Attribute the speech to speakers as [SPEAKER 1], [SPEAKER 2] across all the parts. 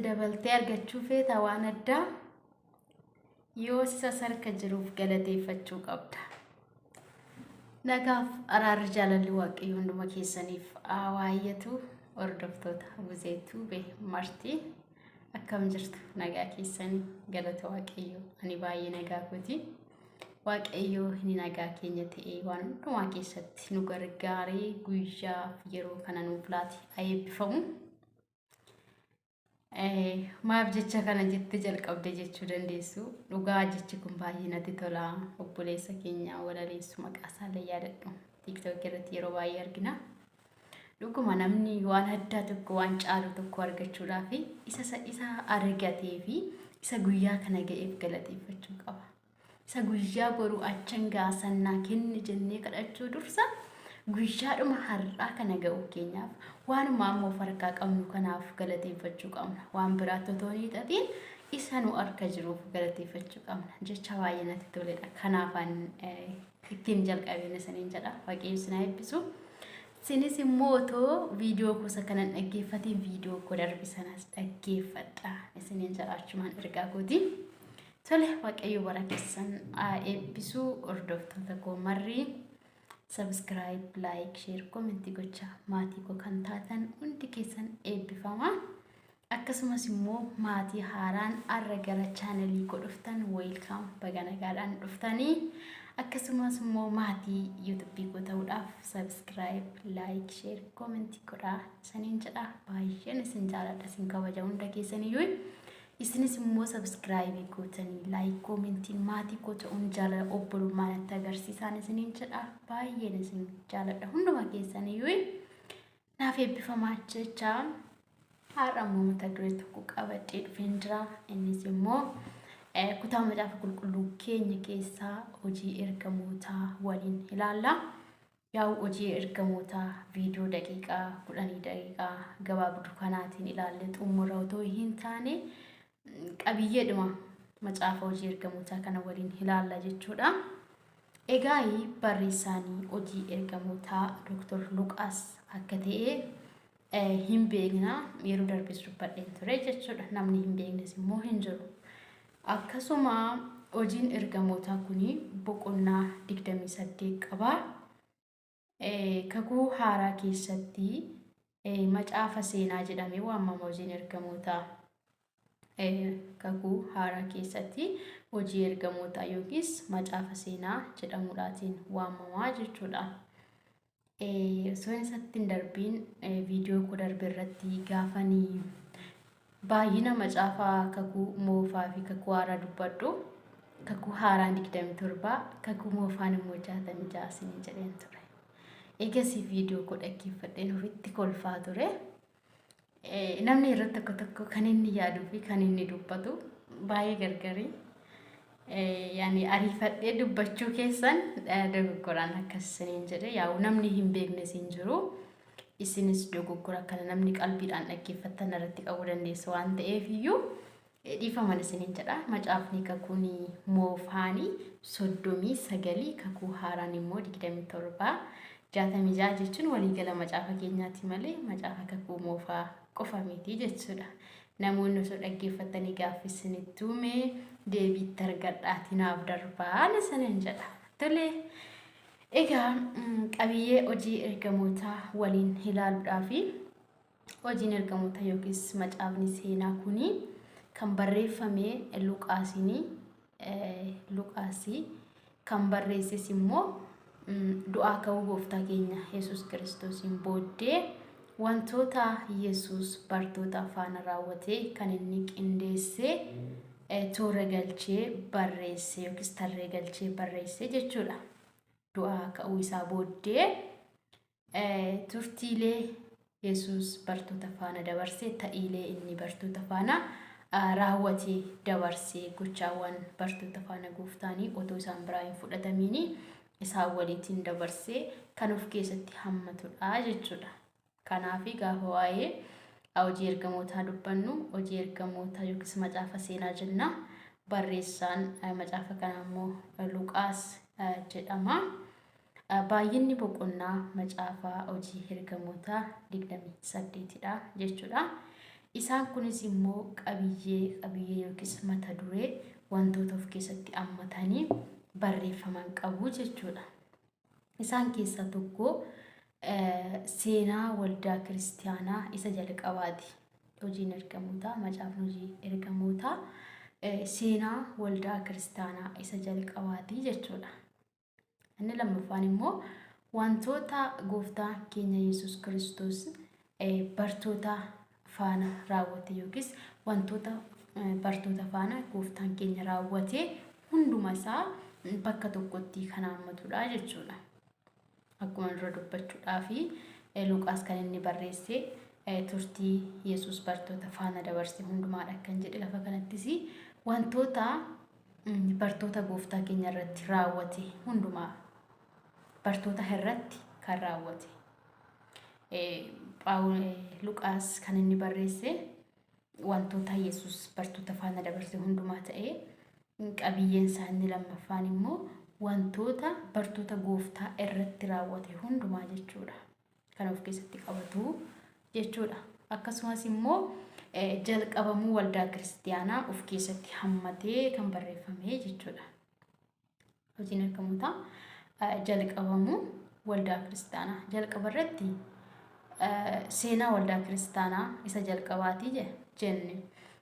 [SPEAKER 1] dabaltee argachuu feeta waan addaa yoo isa sarka jiruuf galateeffachuu qabda. Nagaaf araarri jaalalli waaqayyo hunduma keessaniif waayyetu hordoftoota buzeetu be marti akkam jirtu nagaa keessanii galata waaqayyo ani baay'ee nagaa kooti. Waaqayyo inni nagaa keenya ta'e waan hundumaa keessatti nu gargaaree guyyaa yeroo kana nuuf laate eebbifamu. Maaf jecha kana jette jalqabde jechuu dandeessu. Dhugaa jechi kun baay'ee natti tola. Obboleessa keenya walaleessu maqaa isaa yaadadhu. TikTok irratti yeroo baay'ee argina. Dhuguma namni waan addaa tokko waan caalu tokko argachuudhaaf isa argatee fi isa guyyaa kana ga'eef galateeffachuu qaba. Isa guyyaa boru achan gaasannaa kenni jennee kadhachuu dursa guyyaadhuma har'aa kana ga'u keenyaaf waanuma ammoo farkaa qabnu kanaaf galateeffachuu qabna. Waan biraatti otoo hin ta'in isa nu harka jiruuf galateeffachuu qabna. Jecha baay'ee natti toledha. Kanaafan ittiin jalqabeen isiniin jedha. Waaqayyo isin haa eebbisu. Isinis immoo otoo viidiyoo kuusa kanan dhaggeeffatiin viidiyoo koo darbe sanas dhaggeeffadha. Isiniin jedha achumaan ergaa kooti. Tole waaqayyo bara keessan haa eebbisu. Hordoftoota koo marri subscribe, like, share, comment gocha maatii koo kan taatan hundi keessan eebbifama. Akkasumas immoo maatii haaraan arra gara chaanelii koo dhuftan welcome baga nagaadhaan dhuftanii. Akkasumas immoo maatii YouTube koo ta'uudhaaf subscribe, like, share, comment godhaa isiniin jedha. Baay'een isin jaaladha, isin kabaja hunda keessaniyyuu. Isinis immoo subscribe gootanii like commentiin maatii koo ta'uun jaalala obbolummaa natti agarsiisan isiniin jedha. Baay'een isin jaaladha hunduma keessaniyyuu. Naaf eebbifamaa jecha har'a immoo mata duree tokko qabadhee dhufeen jira. Innis immoo kutaa macaafa qulqulluu keenya keessaa hojii ergamootaa waliin ilaalla. Yaa'u hojii ergamootaa viidiyoo daqiiqaa 10 daqiiqaa gabaabduu kanaatiin ilaalle xumura otoo hin taane qabiyyeedhuma macaafa hojii ergamootaa kana waliin ilaalla jechuudha. Egaa barreessaanii hojii ergamootaa Dr. Luqaas akka ta'e hin beekna. Yeroo darbes dubbadheen ture jechuudha. Namni hin beeknes immoo hin jiru. Akkasuma hojiin ergamootaa kuni boqonnaa 28 qaba. Kakuu haaraa keessatti macaafa seenaa jedhamee waamama hojiin ergamootaa. Kakuu haaraa keessatti hojii ergamootaa yookiis macaafa seenaa jedhamuudhaatiin waamamaa jechuudha. Osoo isatti hin darbiin viidiyoo koo darbe irratti gaafanii baay'ina macaafa kakuu moofaa fi kakuu haaraa dubbadhu. Kakuu haaraan 27, kakuu moofaan immoo 66 jedheen ture. Egas viidiyoo koo dhaggeeffadheen ofitti kolfaa ture. Namni irratti tokko tokko kan inni yaaduu fi kan inni dubbatu baay'ee gargari. Yaani ariifadhee dubbachuu keessan dogoggoraan akkasiniin jedhe yaa'u namni hin beeknes hin jiru. Isinis dogoggora kana namni qalbiidhaan dhaggeeffattan irratti qabu dandeessu waan ta'eef iyyuu dhiifaman isiniin jedha. Macaafni kakuun moofaanii 39, kakuu haaraan immoo 27. 66 jechuun waliigala macaafa keenyaatti malee macaafa kakuu moofaa qofa miti jechuudha. Namoonni osoo dhaggeeffatanii gaaffisanitti uume deebiitti argadhaatii naaf darbaan isiniin jedha. Tole egaa qabiyyee hojii ergamootaa waliin ilaaluudhaaf hojiin ergamootaa yookiis macaafni seenaa kuni kan barreeffame Luqaasii kan barreesses immoo du'aa ka'uu gooftaa keenya Yesuus Kiristoosiin booddee wantoota Yesuus bartoota faana raawwatee kan inni qindeessee toora galchee barreesse yookiis tarree galchee barreesse jechuudha. Du'aa ka'uu isaa booddee turtiilee Yesuus bartoota faana dabarsee ta'iilee inni bartoota faana raawwatee dabarsee gochaawwan bartoota faana gooftaanii otoo isaan biraa hin fudhatamiini isaan waliitiin dabarsee kan of keessatti hammatudha jechuudha. Kanaaf gaafa waa'ee hojii ergamootaa dubbannu hojii ergamootaa yookiis macaafa seenaa jenna. Barreessaan macaafa kana immoo Luqaas jedhama. Baay'inni boqonnaa macaafa hojii ergamootaa 28dha jechuudha. Isaan kunis immoo qabiyyee yookiis mata duree wantoota of keessatti hammatanii barreeffaman qabu jechuudha. Isaan keessaa tokko seenaa waldaa kiristaanaa isa jalqabaati. Hojiin ergamootaa, macaafni hojii ergamootaa seenaa waldaa kiristaanaa isa jalqabaati jechuudha. Inni lammaffaan immoo wantoota gooftaa keenya Yesuus Kiristoos bartoota faana raawwate yookiis wantoota bartoota faana gooftaan keenya raawwate hunduma isaa bakka tokkotti kan hammatudha jechuudha. Akkuma dura dubbachuudhaaf Luqaas kan inni barreesse turtii Yesuus bartoota faana dabarse hundumaadha kan jedhe lafa kanattis wantoota bartoota gooftaa keenya irratti raawwate hundumaa bartoota irratti kan raawwate. Luqaas kan inni barreesse wantoota Yesuus bartoota faana dabarse hundumaa ta'ee qabiyyeen isaa inni lammaffaan immoo wantoota bartoota gooftaa irratti raawwate hundumaa jechuudha. Kan of keessatti qabatu jechuudha. Akkasumas immoo jalqabamuu waldaa kiristaanaa of keessatti hammatee kan barreeffame jechuudha. Hojiin ergamootaa jalqabamuu waldaa kiristaanaa jalqaba irratti seenaa waldaa kiristaanaa isa jalqabaati jenne.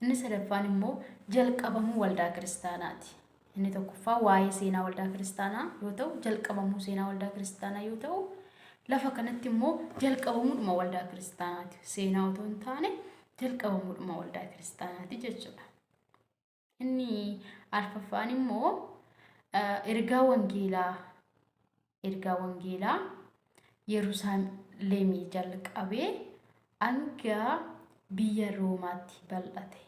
[SPEAKER 1] Inni sadaffaan immoo jalqabamuu waldaa kiristaanaati. Inni tokkoffaa waa'ee seenaa waldaa kiristaanaa yoo ta'u, jalqabamuu seenaa waldaa kiristaanaa yoo ta'u, lafa kanatti immoo jalqabamuudhuma waldaa kiristaanaati. Seenaa otoo hin taane jalqabamuudhuma waldaa kiristaanaati jechuudha. Inni arfaffaan immoo ergaa wangeelaa Yerusaalemii jalqabee hanga biyya Roomaatti bal'ate.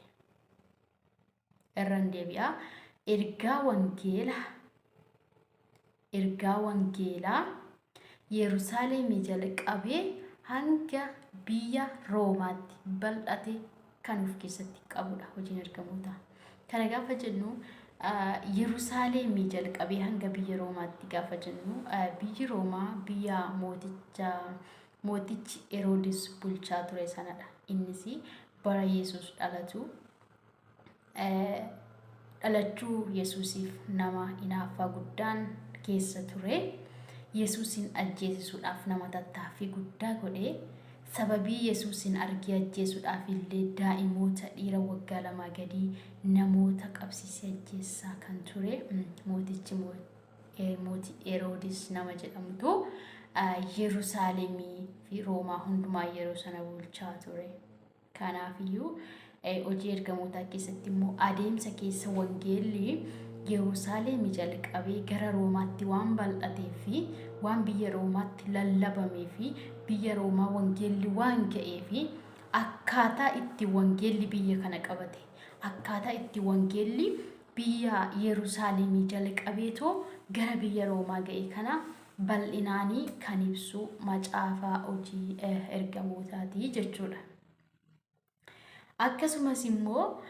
[SPEAKER 1] Irraan deebi'aa ergaa wangeelaa Yerusaalemii jalqabee hanga biyya Roomaatti bal'ate kan of keessatti qabudha hojiin ergamootaa. Kana gaafa jennu Yerusaalemii jalqabee hanga biyya Roomaatti gaafa jennu biyyi Roomaa biyya mootichi Heroodis bulchaa ture sanadha. Innis bara Yesuus dhalachuu Yesuusiif nama hinaaffaa guddaan keessa ture. Yesuusin ajjeesisuudhaaf nama tattaaffii guddaa godhee sababii Yesuusin argee ajjeesuudhaaf illee daa'imoota dhiira waggaa 2 gadii namoota qabsiisee ajjeessaa kan ture mootii Heroodis nama jedhamutu Yerusaalemii fi Roomaa hundumaa yeroo sana bulchaa ture. Kanaafiyyuu hojii ergamootaa keessatti immoo adeemsa keessa wangeelli Yerusaalemii jalqabee gara Roomaatti waan bal'atee fi waan biyya Roomaatti lallabamee fi biyya Roomaa wangeelli waan ga'ee fi akkaataa itti wangeelli biyya kana qabate, akkaataa itti wangeelli biyya Yerusaalemii jalqabeetoo gara biyya Roomaa ga'e kana bal'inaanii kan ibsu macaafaa hojii ergamootaati jechuudha. Akkasumas immoo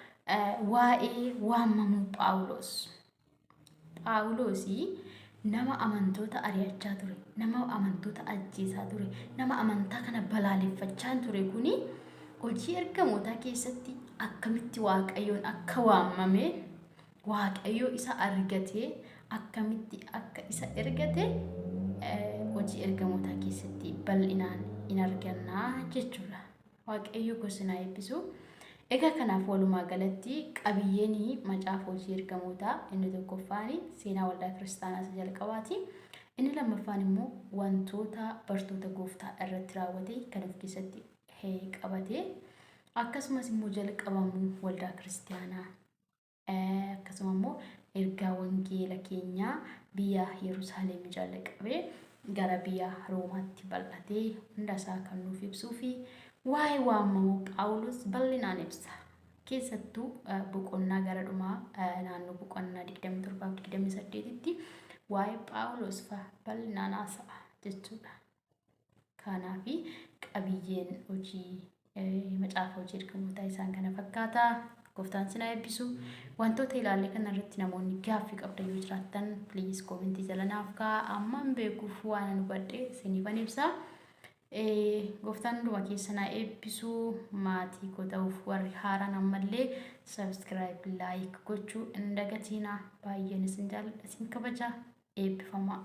[SPEAKER 1] waa'ee waamamuu Phaawulosii nama amantoota ari'achaa ture, nama amantoota ajjeesaa ture, nama amantaa kana balaaleffachaa ture kuni hojii ergamootaa keessatti akkamitti Waaqayyoon akka waamame, Waaqayyo isa argatee akkamitti akka isa ergate hojii ergamootaa keessatti bal'inaan in argannaa jechuudha. Waaqayyo gosinaa eebbisu. Egaa kanaaf walumaa galatti qabiyyeen macaafa hojii ergamootaa inni tokkoffaan seenaa waldaa kiristaanaa isa jalqabaati. Inni lammaffaan immoo wantoota bartoota gooftaa irratti raawwate kan of keessatti qabate. Akkasumas immoo jalqabamuu waldaa kiristaanaa. Akkasuma immoo ergaa wangeela keenyaa biyya Yerusaalem jalqabee gara biyya Roomaatti bal'atee hundasaa kan nuuf ibsuu fi waa'ee waamamuu Phaawulos bal'inaan ibsa. Keessattuu boqonnaa gara dhumaa naannoo boqonnaa 27-28tti waa'ee Phaawulos bal'inaan haasa'a jechuudha. Kanaaf qabiyyeen hojii macaafa hojii ergamootaa isaan kana fakkaata. Gooftaan sinaa eebbisu. Wantoota ilaalle kana irratti namoonni gaaffii qabdan yoo jiraattan please koomentii jala naaf kaa'aa. Ammaan beekuuf waan nu badhe isiniifan ibsa. gooftaan hunduma keessanaa eebbisuu maatii koo ta'uuf warri haaraan ammallee subscribe like gochuu hin dagatinaa baay'een isin jaalladha isin kabaja eebbifamaa.